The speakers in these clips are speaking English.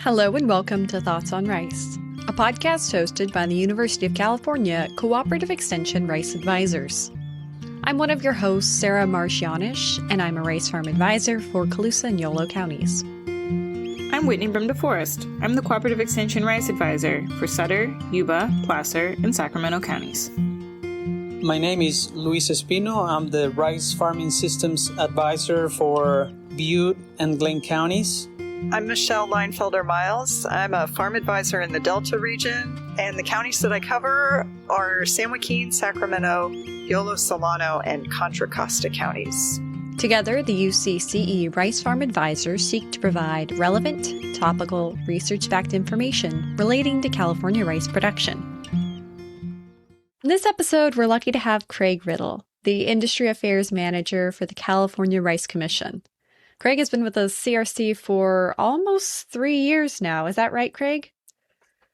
Hello and welcome to Thoughts on Rice, a podcast hosted by the University of California Cooperative Extension Rice Advisors. I'm one of your hosts, Sarah Marcianish, and I'm a rice farm advisor for Colusa and Yolo counties. I'm Whitney Brim DeForest. I'm the Cooperative Extension Rice Advisor for Sutter, Yuba, Placer, and Sacramento counties. My name is Luis Espino. I'm the Rice Farming Systems Advisor for Butte and Glenn counties. I'm Michelle Leinfelder-Miles. I'm a farm advisor in the Delta region, and the counties that I cover are San Joaquin, Sacramento, Yolo, Solano, and Contra Costa counties. Together, the UCCE Rice Farm Advisors seek to provide relevant, topical, research-backed information relating to California rice production. In this episode, we're lucky to have Craig Riddle, the Industry Affairs Manager for the California Rice Commission. Craig has been with the CRC for almost 3 years now. Is that right, Craig?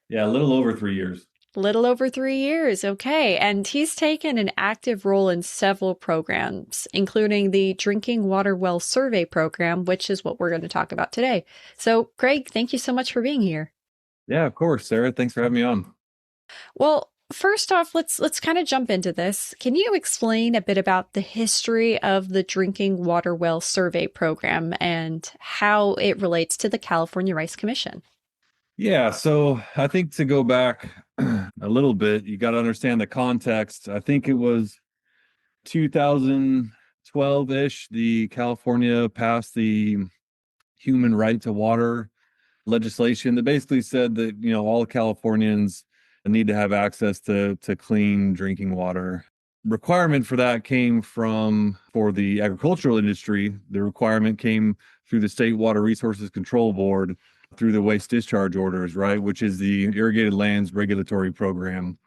Yeah, a little over 3 years. Little over 3 years. Okay. And he's taken an active role in several programs, including the Drinking Water Well Survey Program, which is what we're going to talk about today. So, Craig, thank you so much for being here. Yeah, of course, Sarah. Thanks for having me on. Well, first off, let's kind of jump into this. Can you explain a bit about the history of the Drinking Water Well Survey Program and how it relates to the California Rice Commission? Yeah, so I think to go back a little bit, you got to understand the context. I think it was 2012-ish, the California passed the human right to water legislation that basically said that, all Californians need to have access to clean drinking water. Requirement for that came for the agricultural industry. The requirement came through the State Water Resources Control Board through the waste discharge orders, right, which is the Irrigated Lands Regulatory Program.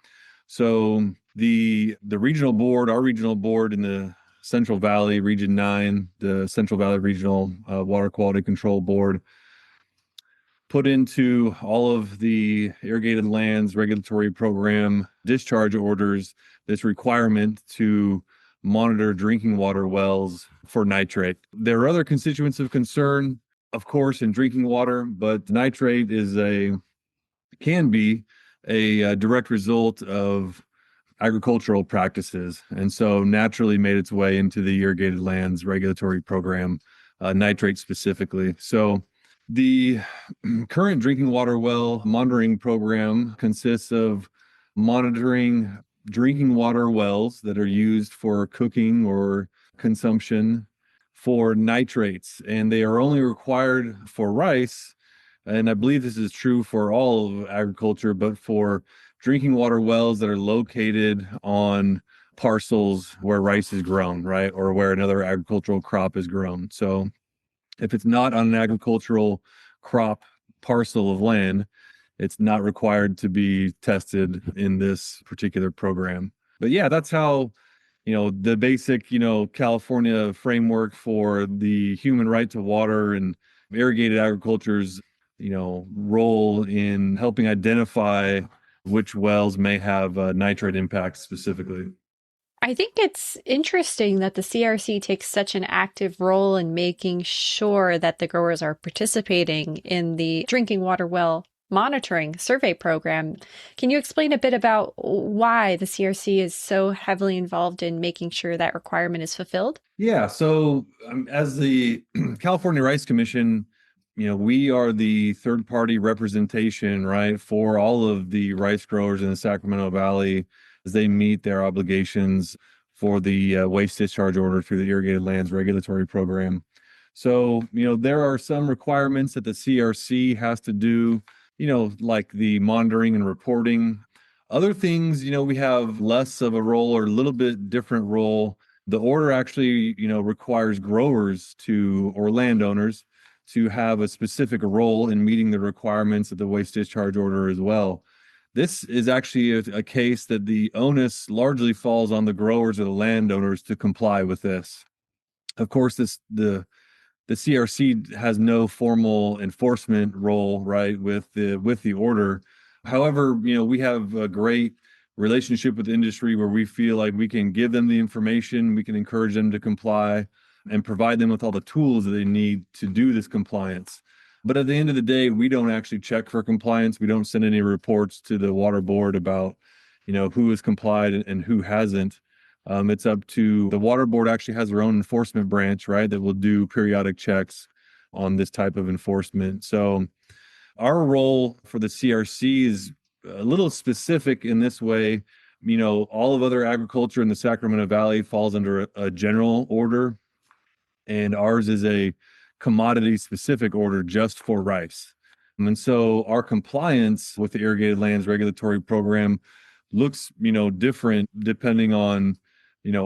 So the regional board, our regional board in the Central Valley, Region 9, the Central Valley Regional Water Quality Control Board, put into all of the Irrigated Lands Regulatory Program discharge orders this requirement to monitor drinking water wells for nitrate. There are other constituents of concern, of course, in drinking water, but nitrate can be a direct result of agricultural practices, and so naturally made its way into the Irrigated Lands Regulatory Program, nitrate specifically. So the current drinking water well monitoring program consists of monitoring drinking water wells that are used for cooking or consumption for nitrates, and they are only required for rice, and I believe this is true for all of agriculture, but for drinking water wells that are located on parcels where rice is grown, right, or where another agricultural crop is grown. So if it's not on an agricultural crop parcel of land, it's not required to be tested in this particular program. But yeah, that's how the basic, California framework for the human right to water and irrigated agriculture's, role in helping identify which wells may have nitrate impacts specifically. I think it's interesting that the CRC takes such an active role in making sure that the growers are participating in the drinking water well monitoring survey program. Can you explain a bit about why the CRC is so heavily involved in making sure that requirement is fulfilled? Yeah, so as the California Rice Commission, we are the third-party representation, right, for all of the rice growers in the Sacramento Valley as they meet their obligations for the waste discharge order through the Irrigated Lands Regulatory Program. So, there are some requirements that the CRC has to do, like the monitoring and reporting. Other things, we have less of a role or a little bit different role. The order actually, requires growers or landowners to have a specific role in meeting the requirements of the waste discharge order as well. This is actually a case that the onus largely falls on the growers or the landowners to comply with this. Of course, the CRC has no formal enforcement role, right, with the order. However, we have a great relationship with the industry where we feel like we can give them the information, we can encourage them to comply, and provide them with all the tools that they need to do this compliance. But at the end of the day, we don't actually check for compliance. We don't send any reports to the water board about, who has complied and who hasn't. It's up to the water board. Actually has their own enforcement branch, right, that will do periodic checks on this type of enforcement. So our role for the CRC is a little specific in this way. All of other agriculture in the Sacramento Valley falls under a general order, and ours is a commodity specific order just for rice. And so our compliance with the Irrigated Lands Regulatory Program looks, different depending on,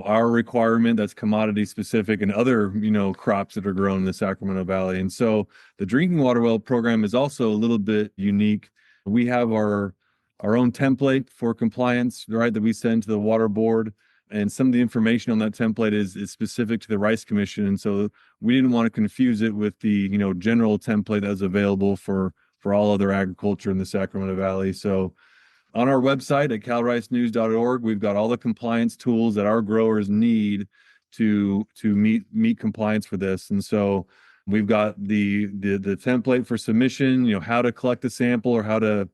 our requirement that's commodity specific and other, crops that are grown in the Sacramento Valley. And so the drinking water well program is also a little bit unique. We have our own template for compliance, right, that we send to the water board. And some of the information on that template is specific to the Rice Commission. And so we didn't want to confuse it with the, general template that's available for all other agriculture in the Sacramento Valley. So on our website at calricenews.org, we've got all the compliance tools that our growers need to meet compliance for this. And so we've got the template for submission, how to collect a sample or how to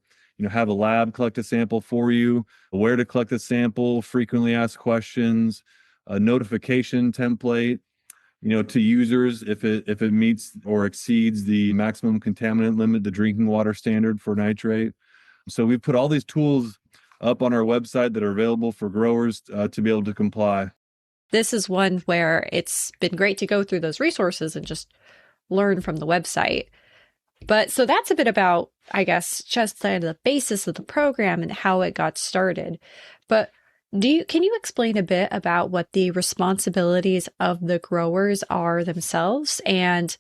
have a lab collect a sample for you, where to collect a sample, frequently asked questions, a notification template, to users if it meets or exceeds the maximum contaminant limit, the drinking water standard for nitrate. So we put all these tools up on our website that are available for growers to be able to comply. This is one where it's been great to go through those resources and just learn from the website. But so that's a bit about, I guess, just the basis of the program and how it got started. But can you explain a bit about what the responsibilities of the growers are themselves? And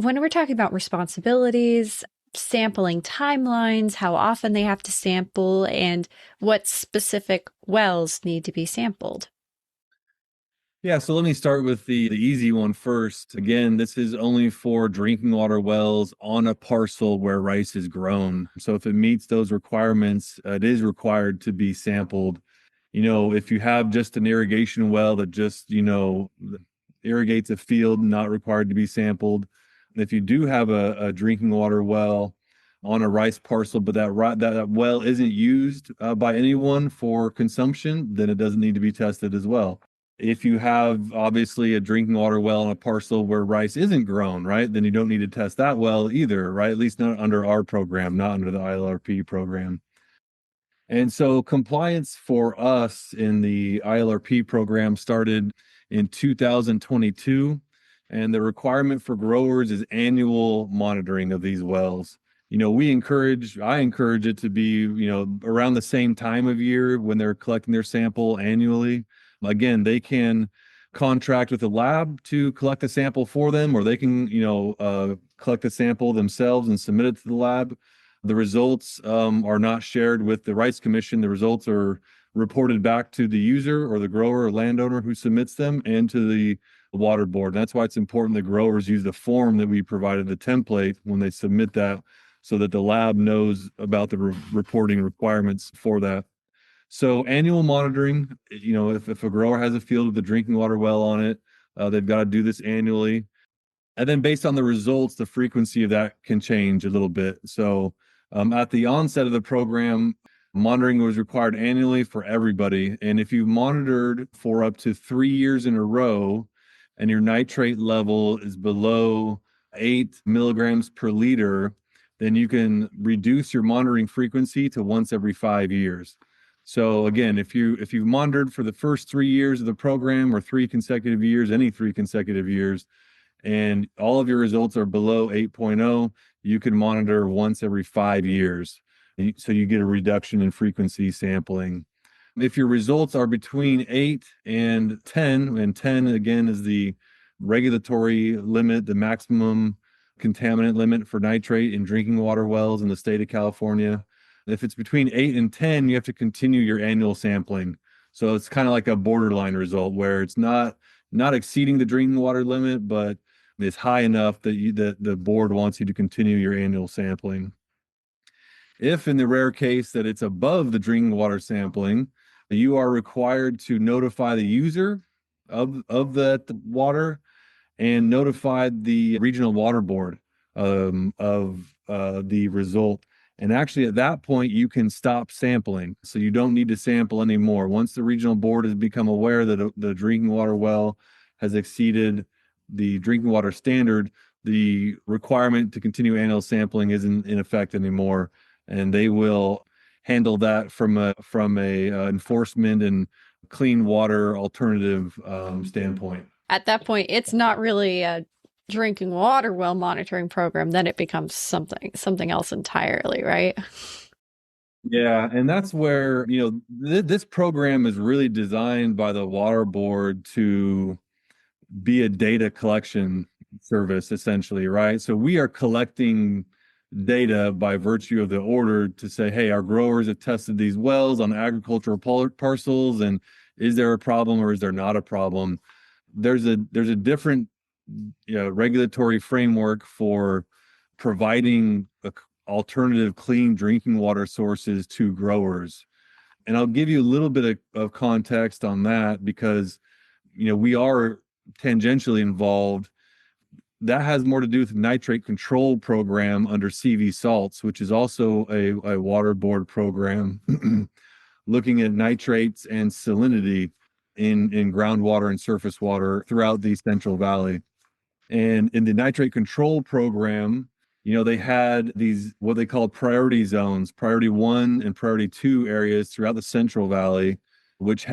when we're talking about responsibilities, sampling timelines, how often they have to sample, and what specific wells need to be sampled? Yeah, so let me start with the easy one first. Again, this is only for drinking water wells on a parcel where rice is grown. So if it meets those requirements, it is required to be sampled. If you have just an irrigation well that just, irrigates a field, not required to be sampled. If you do have a drinking water well on a rice parcel, but that well isn't used by anyone for consumption, then it doesn't need to be tested as well. If you have obviously a drinking water well on a parcel where rice isn't grown, right, then you don't need to test that well either, right? At least not under our program, not under the ILRP program. And so compliance for us in the ILRP program started in 2022. And the requirement for growers is annual monitoring of these wells. I encourage it to be, around the same time of year when they're collecting their sample annually. Again, they can contract with a lab to collect a sample for them, or they can, collect a sample themselves and submit it to the lab. The results are not shared with the Rice Commission. The results are reported back to the user or the grower or landowner who submits them and to the water board. And that's why it's important that growers use the form that we provided, the template, when they submit that, so that the lab knows about the reporting requirements for that. So annual monitoring, if a grower has a field with a drinking water well on it, they've got to do this annually. And then based on the results, the frequency of that can change a little bit. So at the onset of the program, monitoring was required annually for everybody. And if you monitored for up to 3 years in a row and your nitrate level is below 8 milligrams per liter, then you can reduce your monitoring frequency to once every 5 years. So again, if you've monitored for the first 3 years of the program or 3 consecutive years, any 3 consecutive years, and all of your results are below 8.0, you can monitor once every 5 years. So you get a reduction in frequency sampling. If your results are between 8 and 10, and 10 again is the regulatory limit, the maximum contaminant limit for nitrate in drinking water wells in the state of California. If it's between 8 and 10, you have to continue your annual sampling. So it's kind of like a borderline result where it's not exceeding the drinking water limit, but it's high enough that the board wants you to continue your annual sampling. If in the rare case that it's above the drinking water sampling, you are required to notify the user of that water and notify the regional water board of the result. And actually, at that point, you can stop sampling. So you don't need to sample anymore. Once the regional board has become aware that the drinking water well has exceeded the drinking water standard, the requirement to continue annual sampling isn't in effect anymore, and they will handle that from a enforcement and clean water alternative standpoint. At that point, it's not really a drinking water well monitoring program. Then it becomes something else entirely, right? Yeah, and that's where, this program is really designed by the water board to be a data collection service, essentially, right? So we are collecting data by virtue of the order to say, hey, our growers have tested these wells on agricultural parcels, and is there a problem or is there not a problem? There's a different regulatory framework for providing alternative clean drinking water sources to growers. And I'll give you a little bit of context on that because, we are tangentially involved. That has more to do with the nitrate control program under CV salts, which is also a water board program looking at nitrates and salinity in groundwater and surface water throughout the Central Valley. And in the nitrate control program, they had these what they called priority zones, priority 1 and priority 2 areas throughout the Central Valley, which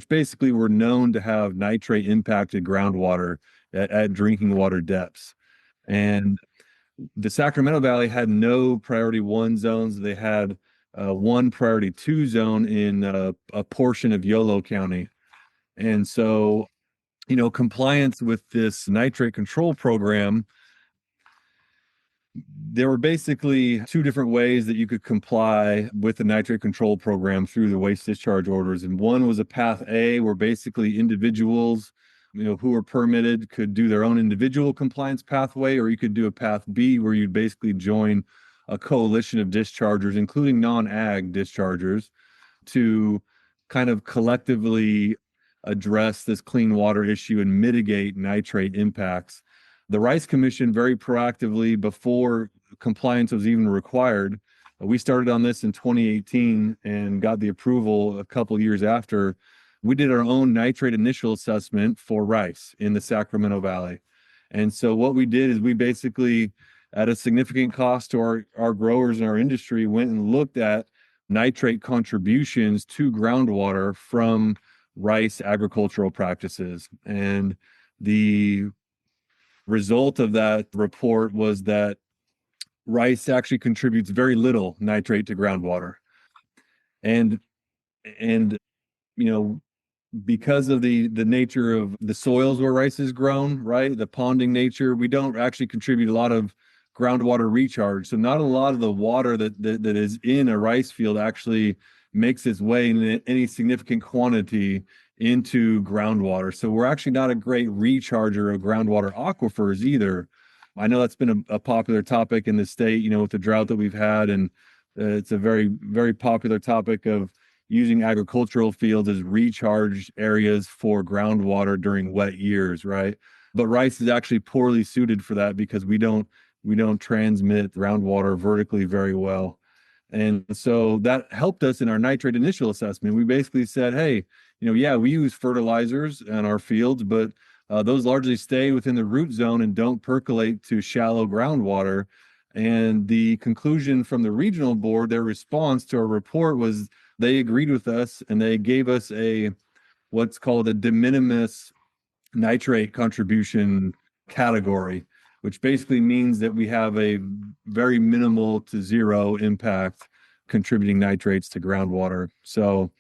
basically were known to have nitrate impacted groundwater at drinking water depths. And the Sacramento Valley had no priority 1 zones. They had one priority 2 zone in a portion of Yolo County. And so, compliance with this nitrate control program, there were basically 2 different ways that you could comply with the nitrate control program through the waste discharge orders. And one was a path A, where basically individuals, who were permitted could do their own individual compliance pathway, or you could do a path B where you'd basically join a coalition of dischargers, including non-ag dischargers, to kind of collectively address this clean water issue and mitigate nitrate impacts. The Rice Commission very proactively, before compliance was even required, we started on this in 2018 and got the approval a couple years after. We did our own nitrate initial assessment for rice in the Sacramento Valley. And so what we did is we basically, at a significant cost to our growers and our industry, went and looked at nitrate contributions to groundwater from rice agricultural practices. And the result of that report was that rice actually contributes very little nitrate to groundwater. And because of the nature of the soils where rice is grown, right, the ponding nature, we don't actually contribute a lot of groundwater recharge. So not a lot of the water that is in a rice field actually makes its way in any significant quantity into groundwater. So we're actually not a great recharger of groundwater aquifers either. I know that's been a popular topic in the state, with the drought that we've had, and it's a very, very popular topic of using agricultural fields as recharge areas for groundwater during wet years, right? But rice is actually poorly suited for that because we don't transmit groundwater vertically very well. And so that helped us in our nitrate initial assessment. We basically said, hey, we use fertilizers in our fields, but those largely stay within the root zone and don't percolate to shallow groundwater. And the conclusion from the regional board, their response to our report, was they agreed with us and they gave us what's called a de minimis nitrate contribution category, which basically means that we have a very minimal to zero impact contributing nitrates to groundwater. So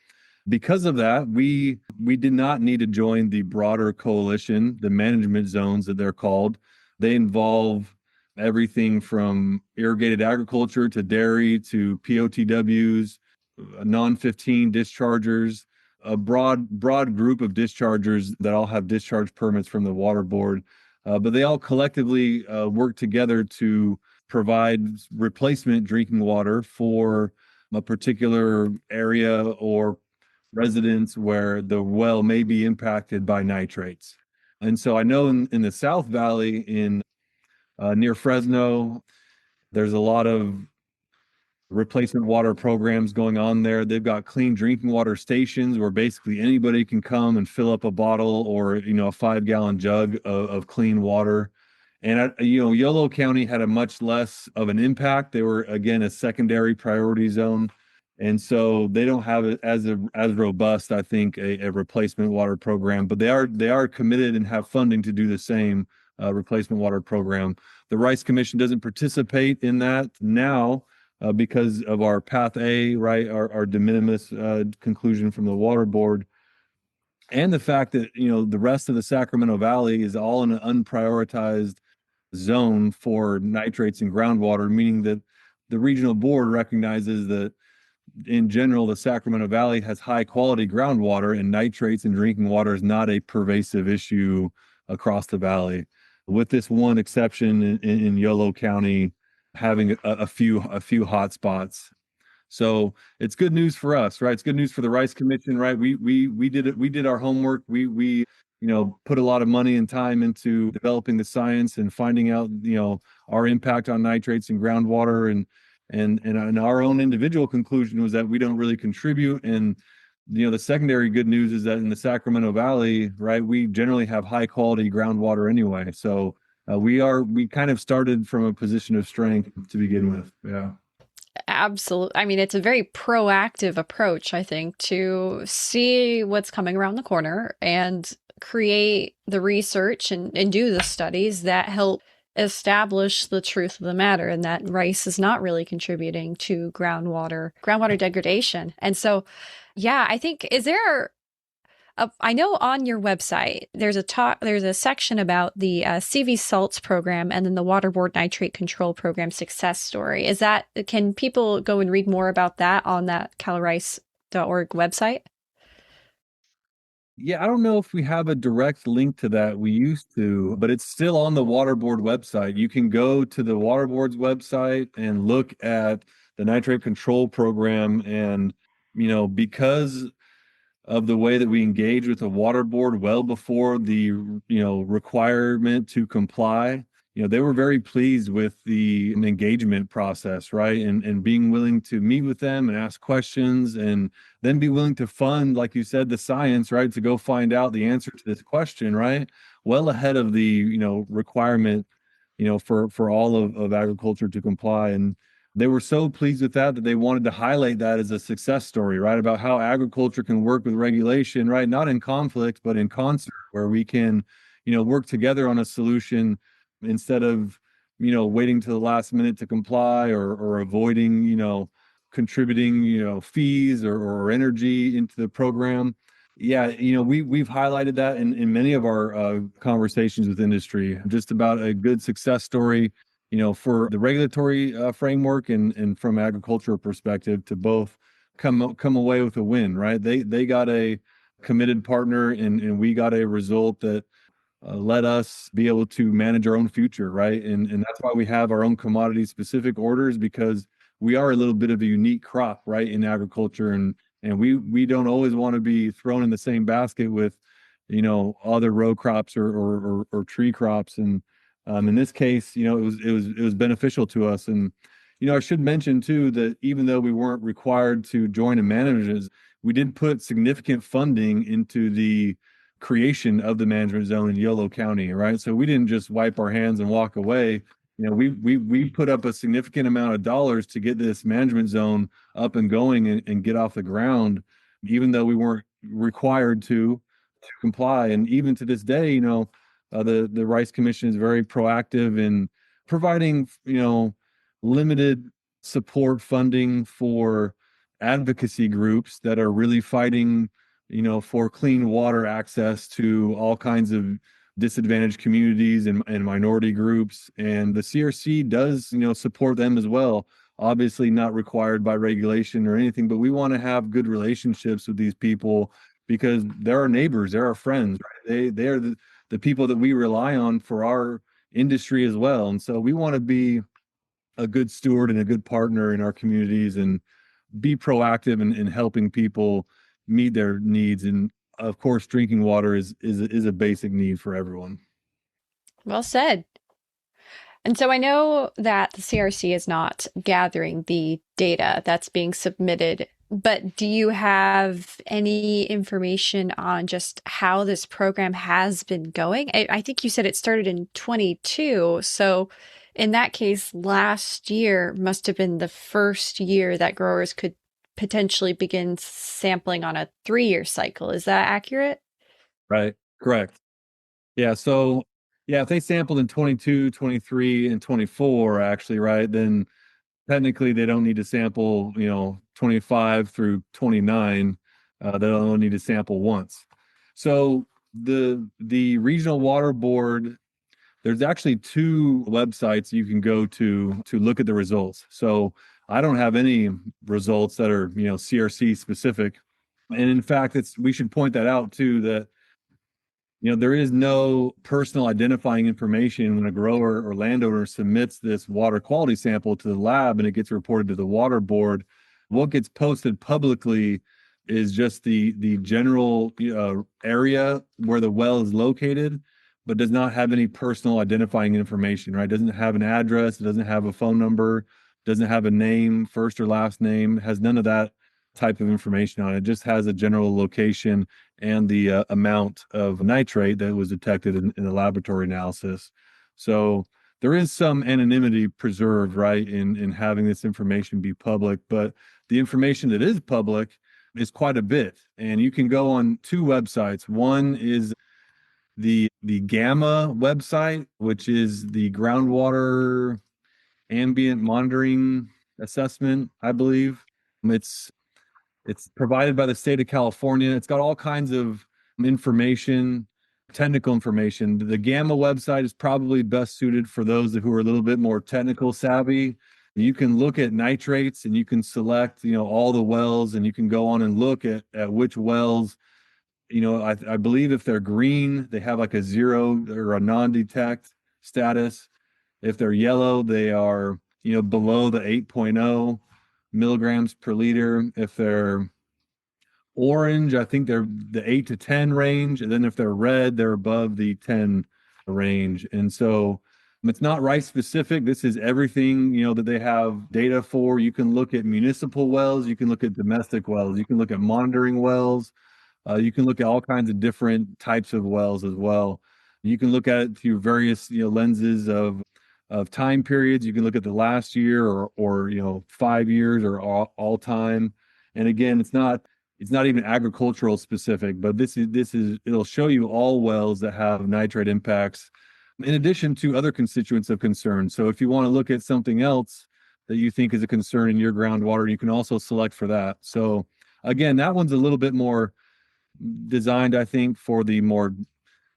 because of that, we did not need to join the broader coalition, the management zones that they're called. They involve everything from irrigated agriculture to dairy to POTWs, non-15 dischargers, a broad group of dischargers that all have discharge permits from the water board. But they all collectively work together to provide replacement drinking water for a particular area or residence where the well may be impacted by nitrates. And so I know in the South Valley, in near Fresno. There's a lot of replacement water programs going on there. They've got clean drinking water stations where basically anybody can come and fill up a bottle or, a 5-gallon jug of clean water. And, Yolo County had a much less of an impact. They were, again, a secondary priority zone. And so they don't have it as robust, I think, a replacement water program, but they are committed and have funding to do the same replacement water program. The Rice Commission doesn't participate in that now, because of our Path A, right, our de minimis conclusion from the Water Board, and the fact that the rest of the Sacramento Valley is all in an unprioritized zone for nitrates and groundwater, meaning that the regional board recognizes that in general the Sacramento Valley has high quality groundwater, and nitrates in drinking water is not a pervasive issue across the valley, with this one exception in Yolo County having a few hot spots. So it's good news for us, right? It's good news for the Rice Commission, right? We did it. We did our homework. We put a lot of money and time into developing the science and finding out our impact on nitrates and groundwater, and our own individual conclusion was that we don't really contribute. And the secondary good news is that in the Sacramento Valley, right, we generally have high quality groundwater anyway. So we kind of started from a position of strength to begin with. Yeah. Absolutely. I mean, it's a very proactive approach, I think, to see what's coming around the corner and create the research and do the studies that help establish the truth of the matter, and that rice is not really contributing to groundwater degradation. And so, yeah, I think, I know on your website there's a section about the CV Salts program and then the Water Board Nitrate Control Program success story. Can people go and read more about that on that calrice.org website? Yeah, I don't know if we have a direct link to that. We used to, but it's still on the Water Board website. You can go to the Water Board's website and look at the nitrate control program. And, because of the way that we engage with the Water Board well before the, requirement to comply, they were very pleased with the engagement process, right? And being willing to meet with them and ask questions, and then be willing to fund, like you said, the science, right? To go find out the answer to this question, right? Well ahead of the, requirement, for all of agriculture to comply. And they were so pleased with that they wanted to highlight that as a success story, right? About how agriculture can work with regulation, right? Not in conflict, but in concert, where we can, work together on a solution instead of, waiting to the last minute to comply, or avoiding, contributing, fees or energy into the program. Yeah, we've highlighted that in many of our conversations with industry, just about a good success story, for the regulatory framework and from agricultural perspective, to both come away with a win, right? They got a committed partner, and we got a result that let us be able to manage our own future, right? And that's why we have our own commodity specific orders, because we are a little bit of a unique crop, right, in agriculture, and we don't always want to be thrown in the same basket with, other row crops or tree crops. And in this case, it was beneficial to us. And I should mention too that even though we weren't required to join a management, we did put significant funding into the creation of the management zone in Yolo County, right? So we didn't just wipe our hands and walk away. We put up a significant amount of dollars to get this management zone up and going and get off the ground, even though we weren't required to comply. And even to this day, the Rice Commission is very proactive in providing, limited support funding for advocacy groups that are really fighting, for clean water access to all kinds of disadvantaged communities and minority groups. And the CRC does, support them as well. Obviously not required by regulation or anything, but we want to have good relationships with these people because they're our neighbors, they're our friends, right? They are the people that we rely on for our industry as well. And so we want to be a good steward and a good partner in our communities and be proactive in helping people meet their needs. And of course, drinking water is a basic need for everyone. Well said. And so I know that the CRC is not gathering the data that's being submitted, but do you have any information on just how this program has been going? I think you said it started in 22. So in that case, last year must have been the first year that growers could potentially begin sampling on a 3-year cycle. Is that accurate? Right. Correct. Yeah. So, yeah, if they sampled in 22, 23, and 24, actually, right, then technically they don't need to sample, 25 through 29. They'll only need to sample once. So the regional water board, there's actually two websites you can go to look at the results. So I don't have any results that are, CRC specific. And in fact, we should point that out too, that there is no personal identifying information when a grower or landowner submits this water quality sample to the lab and it gets reported to the water board. What gets posted publicly is just the general area where the well is located, but does not have any personal identifying information, right? Doesn't have an address, it doesn't have a phone number, doesn't have a name, first or last name, has none of that type of information on it. It just has a general location and the amount of nitrate that was detected in the laboratory analysis. So there is some anonymity preserved, right, in having this information be public, but the information that is public is quite a bit. And you can go on two websites. One is the Gamma website, which is the groundwater ambient monitoring assessment, I believe. It's provided by the state of California. It's got all kinds of information, technical information. The Gamma website is probably best suited for those who are a little bit more technical savvy. You can look at nitrates and you can select, all the wells, and you can go on and look at which wells, I believe if they're green, they have like a 0 or a non-detect status. If they're yellow, they are, below the 8.0 milligrams per liter. If they're orange, I think they're the 8 to 10 range. And then if they're red, they're above the 10 range. And so it's not rice specific. This is everything, that they have data for. You can look at municipal wells. You can look at domestic wells. You can look at monitoring wells. You can look at all kinds of different types of wells as well. You can look at it through various, lenses of time periods. You can look at the last year or 5 years or all time. And again, it's not even agricultural specific, but this is it'll show you all wells that have nitrate impacts in addition to other constituents of concern. So if you want to look at something else that you think is a concern in your groundwater, you can also select for that. So again, that one's a little bit more designed, I think, for the more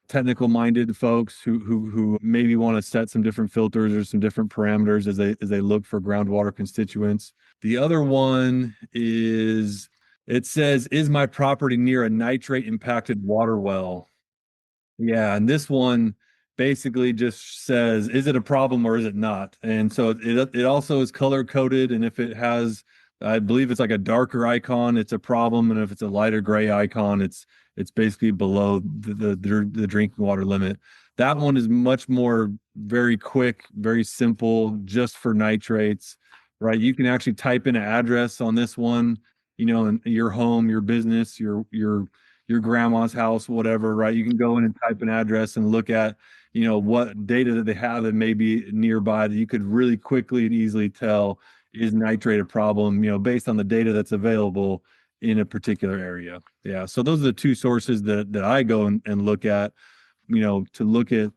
technical minded folks who maybe want to set some different filters or some different parameters as they look for groundwater constituents. The other one is, it says, is my property near a nitrate impacted water well? Yeah, and this one basically just says, is it a problem or is it not? And so it also is color coded, and if it has, I believe it's like a darker icon, it's a problem, and if it's a lighter gray icon, it's basically below the drinking water limit. That one is much more very quick, very simple, just for nitrates, right? You can actually type in an address on this one, in your home, your business, your grandma's house, whatever, right? You can go in and type an address and look at, what data that they have that may be nearby that you could really quickly and easily tell is nitrate a problem, based on the data that's available in a particular area. Yeah. So those are the two sources that I go and look at, to look at,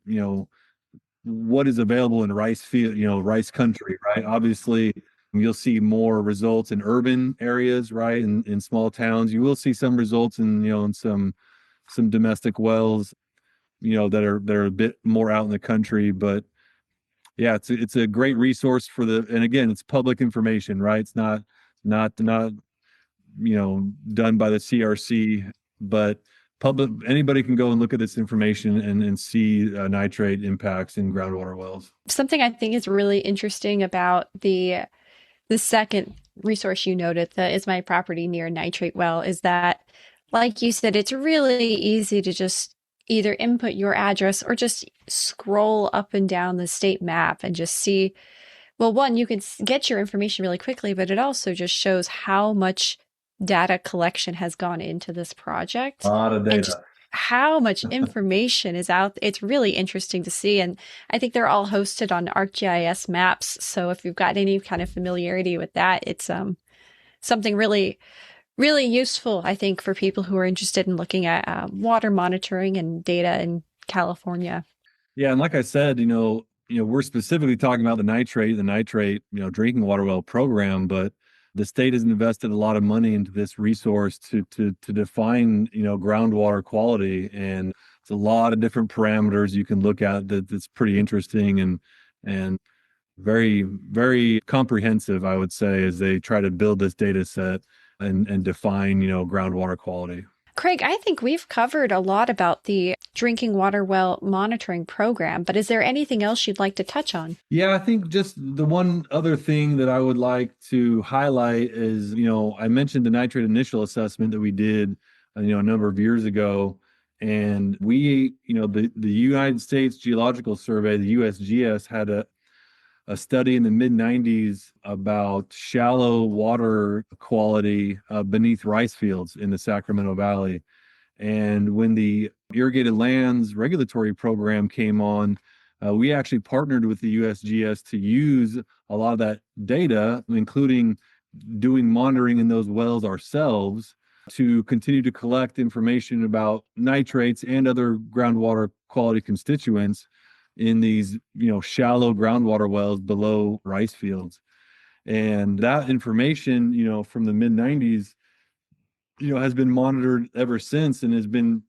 what is available in rice field, rice country, right? Obviously, you'll see more results in urban areas, right? In small towns, you will see some results in some domestic wells, that are a bit more out in the country. But yeah, it's a great resource and again, it's public information, right? It's not done by the CRC, but anybody can go and look at this information and see nitrate impacts in groundwater wells. Something I think is really interesting about the second resource you noted, that is my property near a nitrate well, is that, like you said, it's really easy to just either input your address or just scroll up and down the state map and just see, well, one, you can get your information really quickly, but it also just shows how much data collection has gone into this project. A lot of data. And just how much information is out. It's really interesting to see. And I think they're all hosted on ArcGIS maps. So if you've got any kind of familiarity with that, it's something really, really useful, I think, for people who are interested in looking at water monitoring and data in California. Yeah, and like I said, we're specifically talking about the nitrate, drinking water well program, but the state has invested a lot of money into this resource to define, groundwater quality, and it's a lot of different parameters you can look at that's pretty interesting and very, very comprehensive, I would say, as they try to build this data set and define, groundwater quality. Craig, I think we've covered a lot about the drinking water well monitoring program, but is there anything else you'd like to touch on? Yeah, I think just the one other thing that I would like to highlight is, I mentioned the nitrate initial assessment that we did, a number of years ago. And we, the United States Geological Survey, the USGS, had a study in the mid-90s about shallow water quality beneath rice fields in the Sacramento Valley. And when the Irrigated Lands Regulatory Program came on, we actually partnered with the USGS to use a lot of that data, including doing monitoring in those wells ourselves, to continue to collect information about nitrates and other groundwater quality constituents in these, shallow groundwater wells below rice fields. And that information, from the mid 90s, has been monitored ever since, and has been,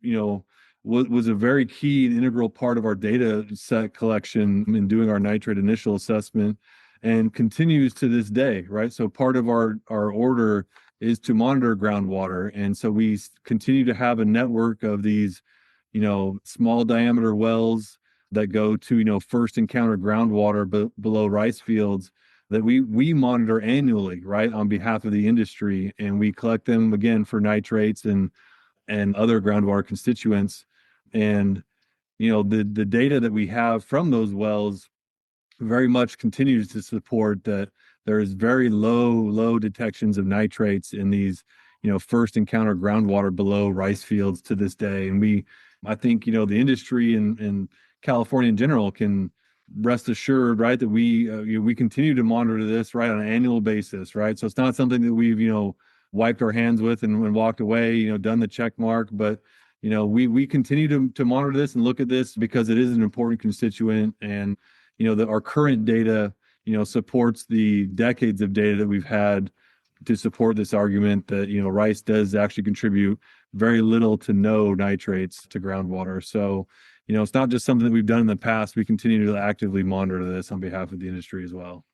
was a very key and integral part of our data set collection in doing our nitrate initial assessment, and continues to this day, right? So part of our order is to monitor groundwater. And so we continue to have a network of these, small diameter wells that go to, first encounter groundwater below rice fields that we monitor annually, right, on behalf of the industry. And we collect them again for nitrates and other groundwater constituents. And, the data that we have from those wells very much continues to support that there is very low detections of nitrates in these, first encounter groundwater below rice fields to this day. And I think, the industry and California in general can rest assured, right, that we continue to monitor this, right, on an annual basis, right? So it's not something that we've, wiped our hands with and walked away, done the check mark, but, we continue to monitor this and look at this because it is an important constituent. And, that our current data, supports the decades of data that we've had to support this argument that, rice does actually contribute very little to no nitrates to groundwater. So, it's not just something that we've done in the past. We continue to actively monitor this on behalf of the industry as well.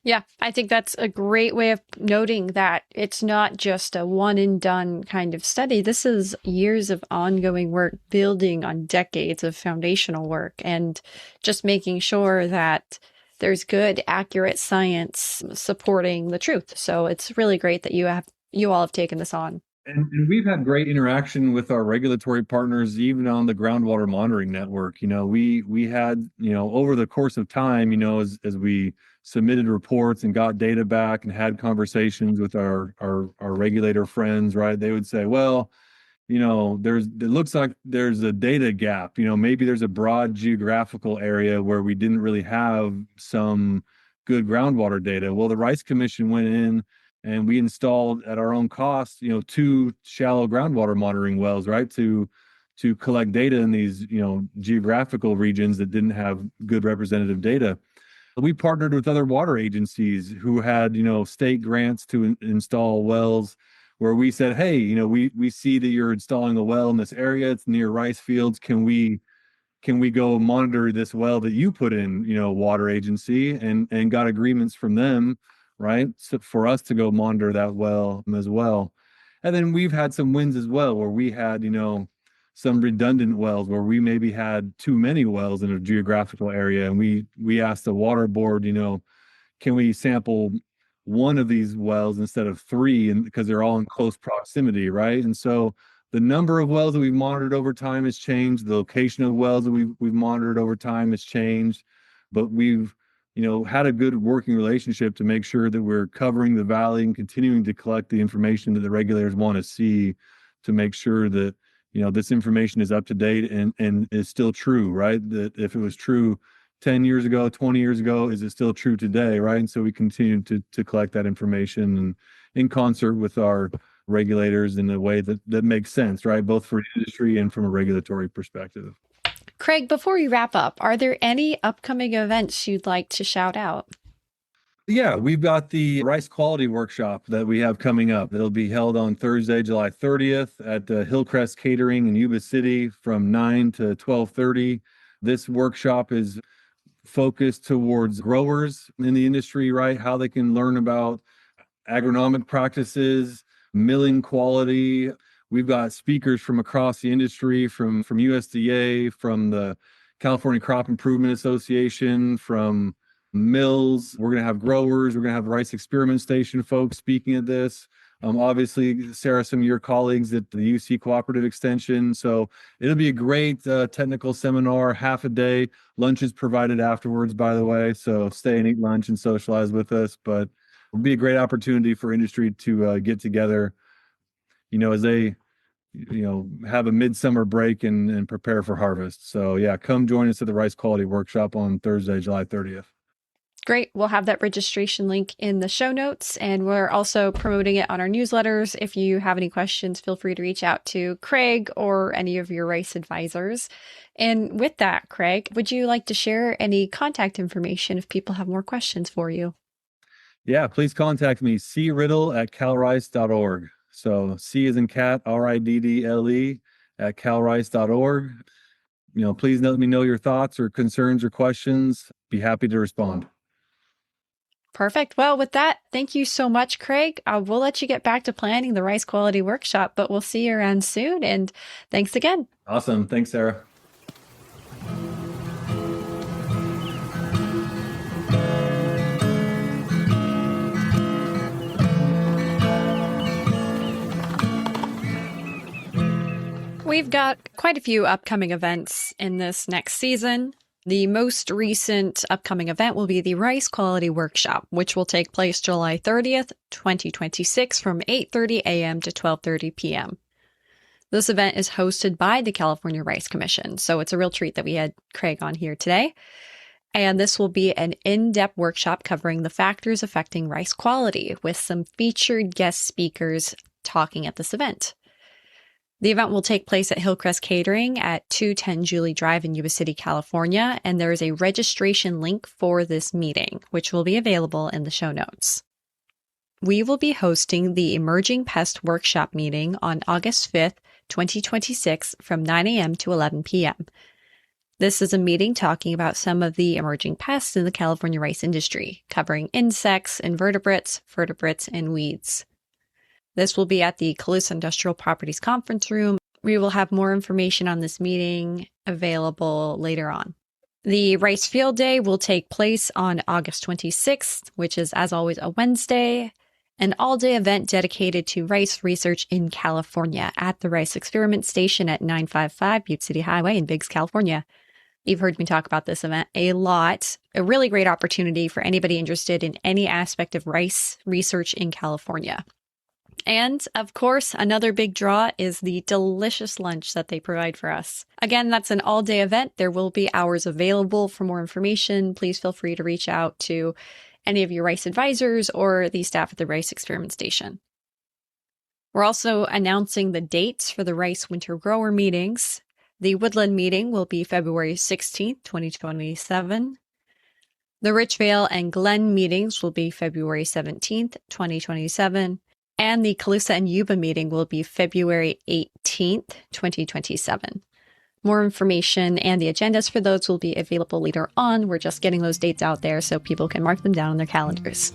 Yeah, I think that's a great way of noting that it's not just a one and done kind of study. This is years of ongoing work, building on decades of foundational work, and just making sure that there's good, accurate science supporting the truth. So it's really great that you all have taken this on. And we've had great interaction with our regulatory partners, even on the groundwater monitoring network. We had, over the course of time, as we submitted reports and got data back and had conversations with our regulator friends, right? They would say, well, it looks like there's a data gap. Maybe there's a broad geographical area where we didn't really have some good groundwater data. Well, the Rice Commission went in and we installed at our own cost, 2 shallow groundwater monitoring wells, right, to collect data in these, geographical regions that didn't have good representative data. We partnered with other water agencies who had, state grants to install wells, where we said, hey, we see that you're installing a well in this area. It's near rice fields. Can we go monitor this well that you put in, water agency, and got agreements from them, right? So for us to go monitor that well as well. And then we've had some wins as well, where we had, some redundant wells where we maybe had too many wells in a geographical area. And we asked the water board, can we sample one of these wells instead of 3, and because they're all in close proximity, right? And so The number of wells that we've monitored over time has changed. The location of wells that we've monitored over time has changed, but we've had a good working relationship to make sure that we're covering the valley and continuing to collect the information that the regulators want to see, to make sure that this information is up to date and is still true, right? That if it was true 10 years ago, 20 years ago, is it still true today, right? And so we continue to collect that information, and in concert with our regulators in a way that makes sense, right? Both for industry and from a regulatory perspective. Craig, before we wrap up, are there any upcoming events you'd like to shout out? Yeah, we've got the Rice Quality Workshop that we have coming up. It'll be held on Thursday, July 30th at Hillcrest Catering in Yuba City from 9 to 12:30. This workshop is focused towards growers in the industry, right? How they can learn about agronomic practices, milling quality. We've got speakers from across the industry, from USDA, from the California Crop Improvement Association, from mills. We're going to have growers. We're going to have Rice Experiment Station folks speaking at this. Obviously, Sarah, some of your colleagues at the UC Cooperative Extension. So it'll be a great technical seminar, half a day. Lunch is provided afterwards, by the way. So stay and eat lunch and socialize with us. But it'll be a great opportunity for industry to get together, as they have a midsummer break and prepare for harvest. So yeah, come join us at the Rice Quality Workshop on Thursday, July 30th. Great. We'll have that registration link in the show notes, and we're also promoting it on our newsletters. If you have any questions, feel free to reach out to Craig or any of your rice advisors. And with that, Craig, would you like to share any contact information if people have more questions for you? Yeah, please contact me, criddle@calrice.org. So C as in cat, RIDDLE @calrice.org. Please let me know your thoughts or concerns or questions. Be happy to respond. Perfect. Well, with that, thank you so much, Craig. We'll let you get back to planning the Rice Quality Workshop, but we'll see you around soon. And thanks again. Awesome. Thanks, Sarah. We've got quite a few upcoming events in this next season. The most recent upcoming event will be the Rice Quality Workshop, which will take place July 30th, 2026 from 8:30 a.m. to 12:30 p.m. This event is hosted by the California Rice Commission, so it's a real treat that we had Craig on here today. And this will be an in-depth workshop covering the factors affecting rice quality, with some featured guest speakers talking at this event. The event will take place at Hillcrest Catering at 210 Julie Drive in Yuba City, California, and there is a registration link for this meeting, which will be available in the show notes. We will be hosting the Emerging Pest Workshop meeting on August 5th, 2026 from 9 a.m. to 11 p.m. This is a meeting talking about some of the emerging pests in the California rice industry, covering insects, invertebrates, vertebrates, and weeds. This will be at the Calusa Industrial Properties Conference Room. We will have more information on this meeting available later on. The Rice Field Day will take place on August 26th, which is, as always, a Wednesday, an all-day event dedicated to rice research in California at the Rice Experiment Station at 955 Butte City Highway in Biggs, California. You've heard me talk about this event a lot. A really great opportunity for anybody interested in any aspect of rice research in California. And, of course, another big draw is the delicious lunch that they provide for us. Again, that's an all-day event. There will be hours available. For more information, please feel free to reach out to any of your rice advisors or the staff at the Rice Experiment Station. We're also announcing the dates for the Rice Winter Grower meetings. The Woodland meeting will be February 16th, 2027. The Richvale and Glen meetings will be February 17th, 2027. And the Calusa and Yuba meeting will be February 18th, 2027. More information and the agendas for those will be available later on. We're just getting those dates out there so people can mark them down on their calendars.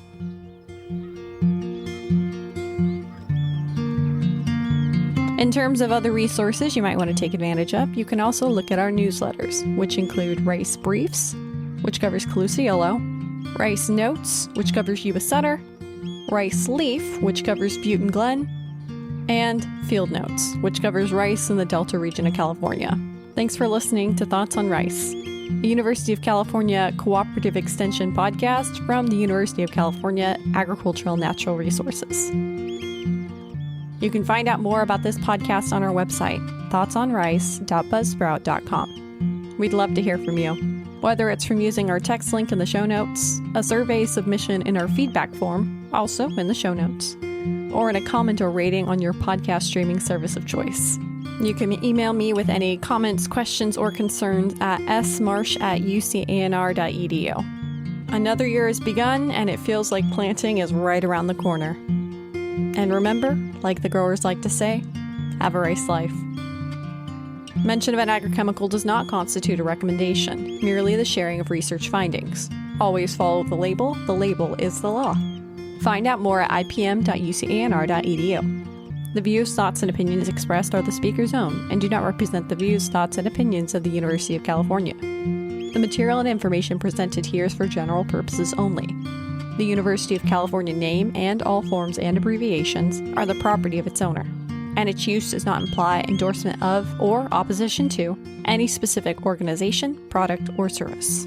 In terms of other resources you might want to take advantage of, you can also look at our newsletters, which include Rice Briefs, which covers Calusa Yolo, Rice Notes, which covers Yuba Sutter, Rice Leaf, which covers Butte and Glen, and Field Notes, which covers rice in the Delta region of California. Thanks for listening to Thoughts on Rice, the University of California Cooperative Extension podcast from the University of California Agricultural Natural Resources. You can find out more about this podcast on our website, thoughtsonrice.buzzsprout.com. We'd love to hear from you, whether it's from using our text link in the show notes, a survey submission in our feedback form, also in the show notes, or in a comment or rating on your podcast streaming service of choice. You can email me with any comments, questions, or concerns at smarsh@ucanr.edu. Another year has begun, and it feels like planting is right around the corner. And remember, like the growers like to say, have a rice life. Mention of an agrochemical does not constitute a recommendation, merely the sharing of research findings. Always follow the label is the law. Find out more at ipm.ucanr.edu. The views, thoughts, and opinions expressed are the speaker's own and do not represent the views, thoughts, and opinions of the University of California. The material and information presented here is for general purposes only. The University of California name and all forms and abbreviations are the property of its owner, and its use does not imply endorsement of or opposition to any specific organization, product, or service.